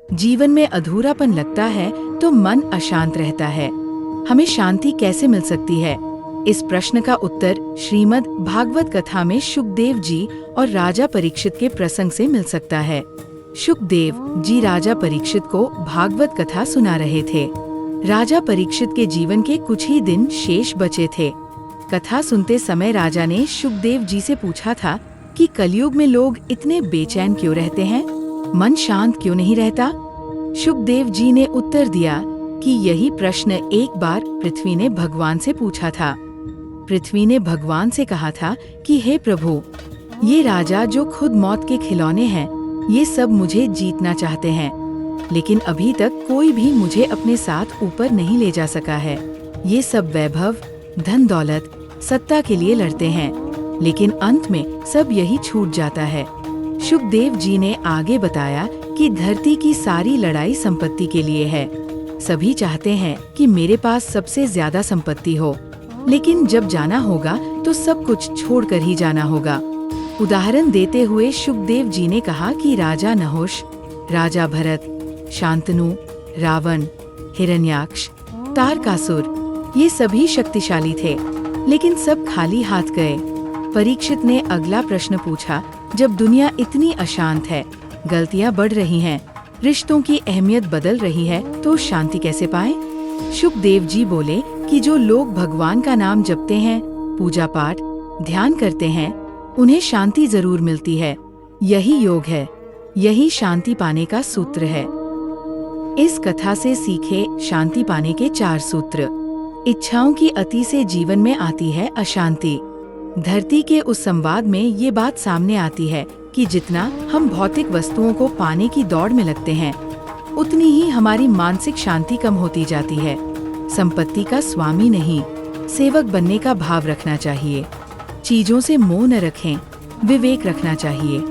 जीवन में अधूरापन लगता है तो मन अशांत रहता है। हमें शांति कैसे मिल सकती है? इस प्रश्न का उत्तर श्रीमद् भागवत कथा में शुकदेव जी और राजा परीक्षित के प्रसंग से मिल सकता है। शुकदेव जी राजा परीक्षित को भागवत कथा सुना रहे थे। राजा परीक्षित के जीवन के कुछ ही दिन शेष बचे थे। कथा सुनते समय राजा ने शुकदेव जी से पूछा था कि कलयुग में लोग इतने बेचैन क्यों रहते हैं, मन शांत क्यों नहीं रहता? शुकदेव जी ने उत्तर दिया कि यही प्रश्न एक बार पृथ्वी ने भगवान से पूछा था। पृथ्वी ने भगवान से कहा था कि हे प्रभु, ये राजा जो खुद मौत के खिलौने हैं, ये सब मुझे जीतना चाहते हैं, लेकिन अभी तक कोई भी मुझे अपने साथ ऊपर नहीं ले जा सका है। ये सब वैभव, धन दौलत, सत्ता के लिए लड़ते हैं, लेकिन अंत में सब यही छूट जाता है। शुकदेव जी ने आगे बताया कि धरती की सारी लड़ाई संपत्ति के लिए है। सभी चाहते हैं कि मेरे पास सबसे ज्यादा संपत्ति हो, लेकिन जब जाना होगा तो सब कुछ छोड़कर ही जाना होगा। उदाहरण देते हुए शुकदेव जी ने कहा कि राजा नहुष, राजा भरत, शांतनु, रावण, हिरण्याक्ष, तारकासुर, ये सभी शक्तिशाली थे, लेकिन सब खाली हाथ गए। परीक्षित ने अगला प्रश्न पूछा, जब दुनिया इतनी अशांत है, गलतियां बढ़ रही हैं, रिश्तों की अहमियत बदल रही है, तो शांति कैसे पाएं? शुकदेव जी बोले कि जो लोग भगवान का नाम जपते हैं, पूजा पाठ, ध्यान करते हैं, उन्हें शांति जरूर मिलती है। यही योग है, यही शांति पाने का सूत्र है। इस कथा से सीखे शांति पाने के 4 सूत्र। इच्छाओं की अति से जीवन में आती है अशांति। धरती के उस संवाद में ये बात सामने आती है कि जितना हम भौतिक वस्तुओं को पाने की दौड़ में लगते हैं, उतनी ही हमारी मानसिक शांति कम होती जाती है। संपत्ति का स्वामी नहीं, सेवक बनने का भाव रखना चाहिए। चीजों से मोह न रखें, विवेक रखना चाहिए।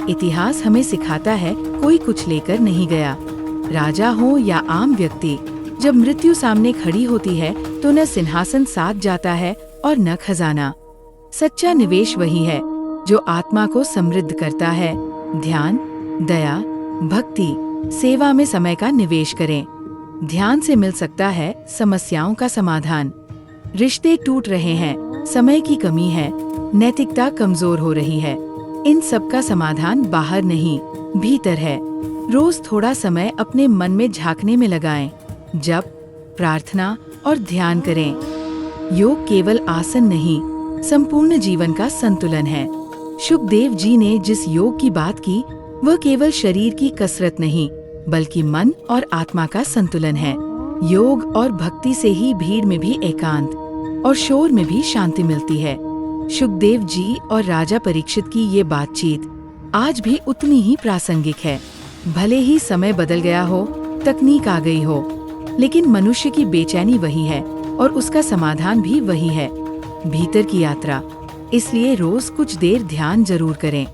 इतिहास हमें सिखाता है, कोई कुछ लेकर नहीं गया। राजा हो या आम व्यक्ति, जब मृत्यु सामने खड़ी होती है तो न सिंहासन साथ जाता है और न खजाना। सच्चा निवेश वही है जो आत्मा को समृद्ध करता है। ध्यान, दया, भक्ति, सेवा में समय का निवेश करें। ध्यान से मिल सकता है समस्याओं का समाधान। रिश्ते टूट रहे हैं, समय की कमी है, नैतिकता कमजोर हो रही है। इन सब का समाधान बाहर नहीं, भीतर है। रोज थोड़ा समय अपने मन में झांकने में लगाएं। जप, प्रार्थना और ध्यान करें। योग केवल आसन नहीं, संपूर्ण जीवन का संतुलन है। शुकदेव जी ने जिस योग की बात की, वह केवल शरीर की कसरत नहीं, बल्कि मन और आत्मा का संतुलन है। योग और भक्ति से ही भीड़ में भी एकांत और शोर में भी शांति मिलती है। शुकदेव जी और राजा परीक्षित की ये बातचीत आज भी उतनी ही प्रासंगिक है। भले ही समय बदल गया हो, तकनीक आ गई हो, लेकिन मनुष्य की बेचैनी वही है और उसका समाधान भी वही है, भीतर की यात्रा। इसलिए रोज कुछ देर ध्यान जरूर करें।